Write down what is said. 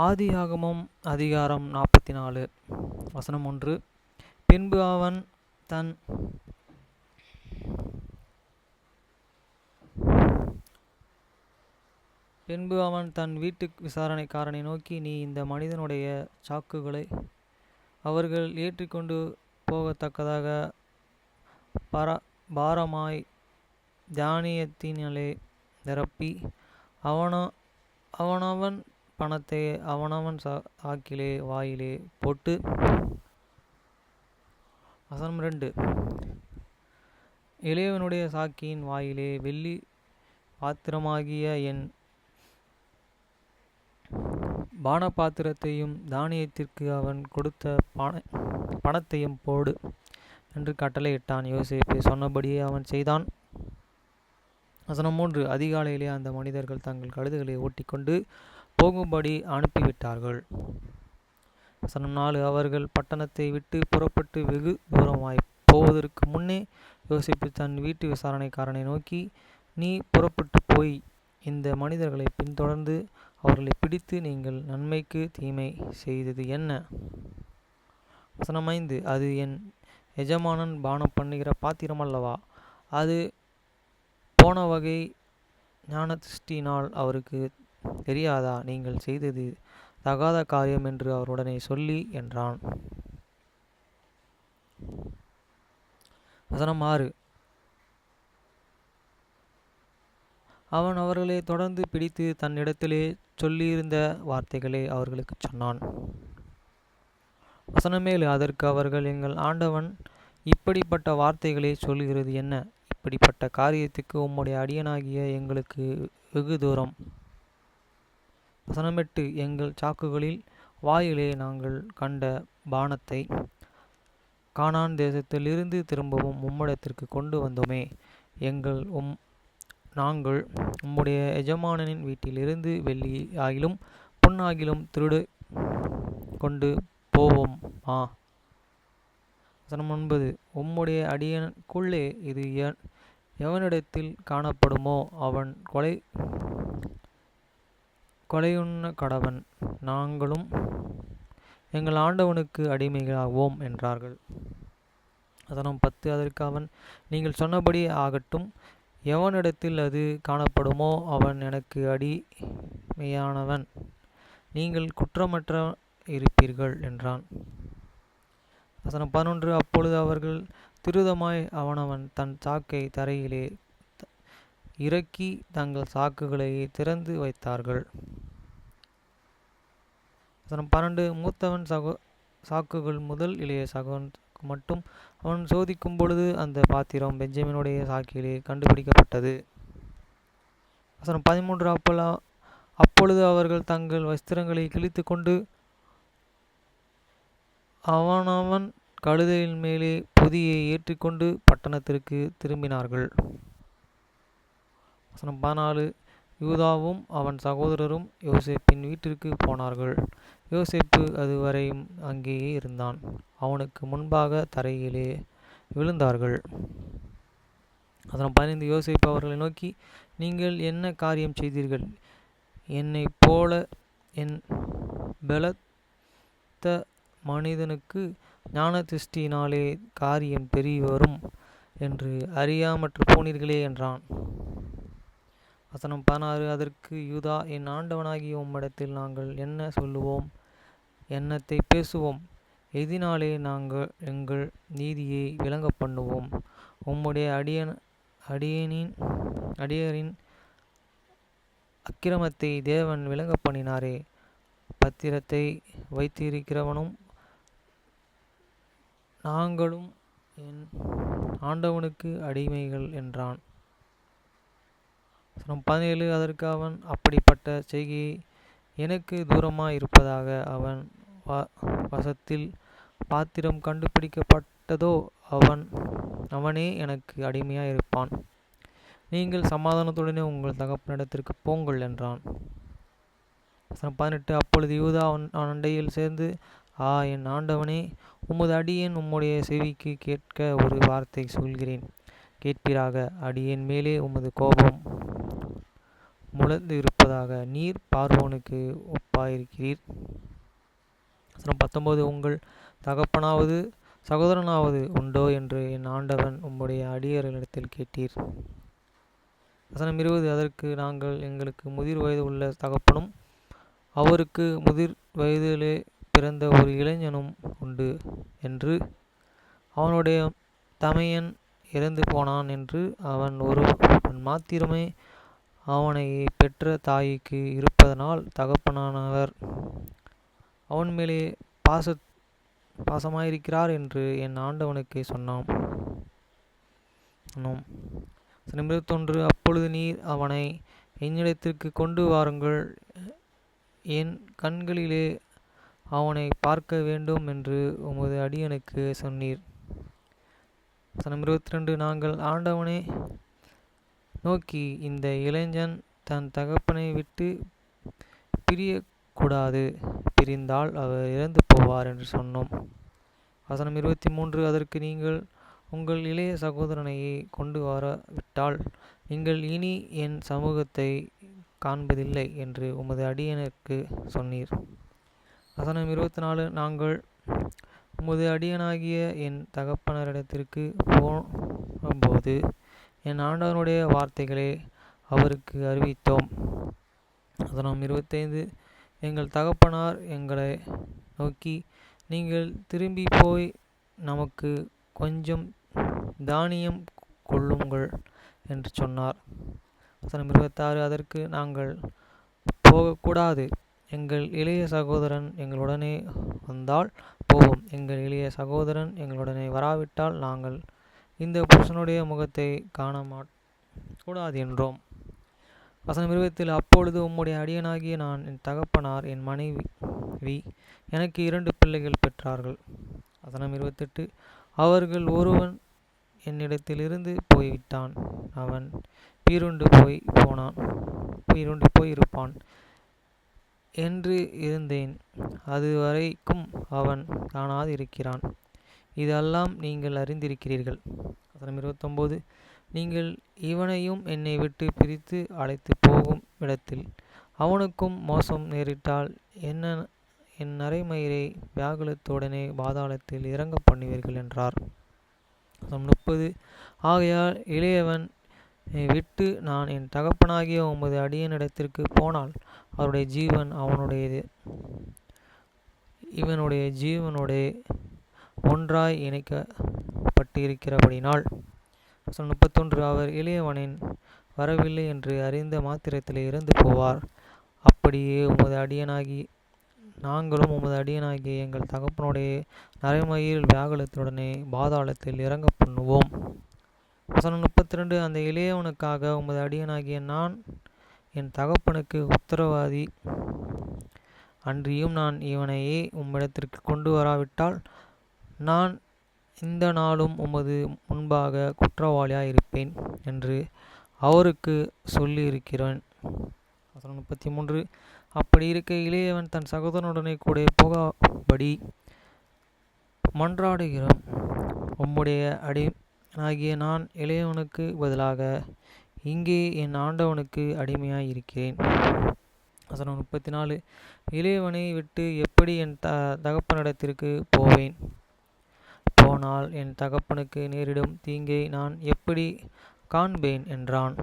ஆதியாகமம் அதிகாரம் 44 வசனம் 1. பின்பு அவன் தன் வீட்டு விசாரணைக்காரனை நோக்கி, நீ இந்த மனிதனுடைய சாக்குகளை அவர்கள் ஏற்றிக்கொண்டு போகத்தக்கதாக பாரமாய் தானியத்தினாலே நிரப்பி அவனவன் பணத்தை அவனவன் சாக்கிலே வாயிலே போட்டு. வசனம் 2. இளையவனுடைய சாக்கின் வாயிலே வெள்ளி பாத்திரமாகிய என் பானபாத்திரத்தையும் தானியத்திற்கு அவன் கொடுத்த பணத்தையும் போடு என்று கட்டளையிட்டான். யோசேப்பு சொன்னபடியே அவன் செய்தான். வசனம் 3. அதிகாலையிலே அந்த மனிதர்கள் தங்கள் கழுதுகளை ஓட்டிக்கொண்டு போகும்படி அனுப்பிவிட்டார்கள். வசனம் 4. அவர்கள் பட்டணத்தை விட்டு புறப்பட்டு வெகு தூரமாய் போவதற்கு முன்னே யோசேப்பு தன் வீட்டு விசாரணைக்காரனை நோக்கி, நீ புறப்பட்டு போய் இந்த மனிதர்களை பின்தொடர்ந்து அவர்களை பிடித்து, நீங்கள் நன்மைக்கு தீமை செய்தது என்ன? வசனம் 5. அது என் எஜமானன் பானம் பண்ணுகிற பாத்திரம் அல்லவா? அது போன வகை ஞானதிருஷ்டியினால் அவருக்கு தெரியாதா? நீங்கள் செய்தது தகாத காரியம் என்று அவருடனே சொல்லி என்றான். வசனம் 6. அவன் அவர்களை தொடர்ந்து பிடித்து தன்னிடத்திலே சொல்லியிருந்த வார்த்தைகளை அவர்களுக்கு சொன்னான். வசனம் 7. அதற்கு அவர்கள், எங்கள் ஆண்டவன் இப்படிப்பட்ட வார்த்தைகளை சொல்லுகிறது என்ன? இப்படிப்பட்ட காரியத்துக்கு உம்முடைய அடியனாகிய எங்களுக்கு வெகு தூரம். வசனம் 8. எங்கள் சாக்குகளில் வாயிலே நாங்கள் கண்ட பானத்தை கானான் தேசத்தில் இருந்து திரும்பவும் உம்மிடத்திற்கு கொண்டு வந்தோமே. நாங்கள் உம்முடைய எஜமானனின் வீட்டிலிருந்து வெள்ளி ஆகிலும் பொன்னாகிலும் திருடு கொண்டு போவோமா? வசனம் 9. உம்முடைய அடியனுக்குள்ளே இது எவனிடத்தில் காணப்படுமோ அவன் கொலையுண்ண கடவன். நாங்களும் எங்கள் ஆண்டவனுக்கு அடிமைகளாவோம் என்றார்கள். வசனம் 10. அதற்கு அவன், நீங்கள் சொன்னபடி ஆகட்டும். எவனிடத்தில் அது காணப்படுமோ அவன் எனக்கு அடிமையானவன். நீங்கள் குற்றமற்ற இருப்பீர்கள் என்றான். வசனம் 11. அப்பொழுது அவர்கள் திருதமாய் அவனவன் தன் சாக்கை தரையிலே இறக்கி தங்கள் சாக்குகளை திறந்து வைத்தார்கள். வசனம் 12. மூத்தவன் சாக்குகள் முதல் இளைய சகோன் மட்டும் அவன் சோதிக்கும் பொழுது அந்த பாத்திரம் பெஞ்சமினுடைய சாக்கிலே கண்டுபிடிக்கப்பட்டது. வசனம் 13. அப்பொழுது அவர்கள் தங்கள் வஸ்திரங்களை கிழித்து கொண்டு அவனவன் கழுதையின் மேலே பொதியை ஏற்றிக்கொண்டு பட்டணத்திற்கு திரும்பினார்கள். வசனம் 14. யூதாவும் அவன் சகோதரரும் யோசேப்பின் வீட்டிற்கு போனார்கள். யோசேப்பு அதுவரையும் அங்கேயே இருந்தான். அவனுக்கு முன்பாக தரையிலே விழுந்தார்கள். வசனம் 15. யோசேப்பு அவர்களை நோக்கி, நீங்கள் என்ன காரியம் செய்தீர்கள்? என்னைப் போல என் பலத்த மனிதனுக்கு ஞானதிருஷ்டியினாலே காரியம் பெரிய வரும் என்று அறியாமற்று போனீர்களே என்றான். வசனம் 16. அதற்கு யூதா, என் ஆண்டவனாகிய உம்மிடத்தில் நாங்கள் என்ன சொல்லுவோம்? என்னத்தை பேசுவோம்? எதினாலே நாங்கள் எங்கள் நீதியை விளங்க பண்ணுவோம்? உம்முடைய அடியரின் அக்கிரமத்தை தேவன் விளங்க பண்ணினாரே. பத்திரத்தை வைத்திருக்கிறவனும் நாங்களும் என் ஆண்டவனுக்கு அடிமைகள் என்றான். 17. அதற்கு அவன், அப்படிப்பட்ட செய்கை எனக்கு தூரமாய் இருப்பதாக. அவன் வசத்தில் பாத்திரம் கண்டுபிடிக்கப்பட்டதோ அவனே எனக்கு அடிமையாய் இருப்பான். நீங்கள் சமாதானத்துடனே உங்கள் தகப்பனிடத்திற்கு போங்கள் என்றான். 18. அப்பொழுது யூதா அவன் அண்டையில் சேர்ந்து, என் ஆண்டவனே, உமது அடியேன் உம்முடைய செவிக்கு கேட்க ஒரு வார்த்தை சொல்கிறேன், கேட்பீராக. அடியேன் மேலே உமது கோபம் முழந்து இருப்பதாக. நீர் பார்வோனுக்கு ஒப்பாயிருக்கிறீர். வசனம் 19. உங்கள் தகப்பனாவது சகோதரனாவது உண்டோ என்று என் ஆண்டவன் உம்முடைய அடியாரிடத்தில் கேட்டீர். வசனம் 20. அதற்கு நாங்கள், எங்களுக்கு முதிர் வயது உள்ள தகப்பனும் அவருக்கு முதிர் வயதிலே பிறந்த ஒரு இளைஞனும் உண்டு என்று, அவனுடைய தமையன் இறந்து போனான் என்று, அவன் ஒருவன் மாத்திரமே அவனை பெற்ற தாய்க்கு இருப்பதனால் தகப்பனானவர் அவன் மேலே பாசமாயிருக்கிறார் என்று என் ஆண்டவனுக்கு சொன்னோம். 21. அப்பொழுது நீர் அவனை என்னிடத்திற்கு கொண்டு வாருங்கள், என் கண்களிலே அவனை பார்க்க வேண்டும் என்று உமது அடியனுக்கு சொன்னீர். 22. நாங்கள் ஆண்டவனை நோக்கி, இந்த இளைஞன் தன் தகப்பனை விட்டு பிரியக்கூடாது, பிரிந்தால் அவர் இறந்து போவார் என்று சொன்னோம். 23. அதற்கு நீங்கள் உங்கள் இளைய சகோதரனையே கொண்டு வரவிட்டால் நீங்கள் இனி என் சமூகத்தை காண்பதில்லை என்று உமது அடியனுக்கு சொன்னீர். 24. நாங்கள் உமது அடியனாகிய என் தகப்பனரிடத்திற்கு போனபோது என் ஆண்டவனுடைய வார்த்தைகளை அவருக்கு அறிவித்தோம். 25. எங்கள் தகப்பனார் எங்களை நோக்கி, நீங்கள் திரும்பி போய் நமக்கு கொஞ்சம் தானியம் கொள்ளுங்கள் என்று சொன்னார். 26. அதற்கு நாங்கள், போகக்கூடாது, எங்கள் இளைய சகோதரன் எங்களுடனே வந்தால் போவோம், எங்கள் இளைய சகோதரன் எங்களுடனே வராவிட்டால் நாங்கள் இந்த புருஷனுடைய முகத்தை காணக்கூடாது என்றோம். 27. அப்பொழுது உம்முடைய அடியனாகிய நான், என் தகப்பனார், என் மனைவி எனக்கு 2 பிள்ளைகள் பெற்றார்கள். 28. அவர்கள் ஒருவன் என்னிடத்திலிருந்து போய்விட்டான், அவன் பீருண்டு போயிருப்பான் என்று இருந்தேன், அதுவரைக்கும் அவன் காணாது இருக்கிறான். இதெல்லாம் நீங்கள் அறிந்திருக்கிறீர்கள். 29. நீங்கள் இவனையும் என்னை விட்டு பிரித்து அழைத்து போகும் இடத்தில் அவனுக்கும் மோசம் நேரிட்டால் என் நரைமயிரை வியாகுலத்துடனே பாதாளத்தில் இறங்க பண்ணுவீர்கள் என்றார். 30. ஆகையால் இளையவன் விட்டு நான் என் தகப்பனாகிய உமது அடியனிடத்திற்கு போனால் அவருடைய ஜீவன் இவனுடைய ஜீவனோடே ஒன்றாய் இணைக்கப்பட்டிருக்கிறபடினால். 31. அவர் இளையவனின் வரவில்லை என்று அறிந்த மாத்திரத்திலே இறந்து போவார். அப்படியே நாங்களும் உமது அடியனாகிய எங்கள் தகப்பனுடைய நரைமயிர் வியாகுலத்துடனே பாதாளத்தில் இறங்க பண்ணுவோம். 32. அந்த இளையவனுக்காக உமது அடியனாகிய நான் என் தகப்பனுக்கு உத்தரவாதி, அன்றியும் நான் இவனையே உம்மிடத்திற்கு கொண்டு வராவிட்டால் நான் இந்த நாளும் உமது முன்பாக குற்றவாளியாயிருப்பேன் என்று அவருக்கு சொல்லியிருக்கிறேன். 33. அப்படி இருக்க இளையவன் தன் சகோதரனுடனே கூட போகாபடி மன்றாடுகிறோம். உம்முடைய அடியனாகிய நான் இளையவனுக்கு பதிலாக இங்கே என் ஆண்டவனுக்கு அடிமையாயிருக்கிறேன். 34. இளையவனை விட்டு எப்படி என் தகப்பனிடத்திற்கு போவேன்? போனால் என் தகப்பனுக்கு நேரிடும் தீங்கை நான் எப்படி காண்பேன் என்றான்.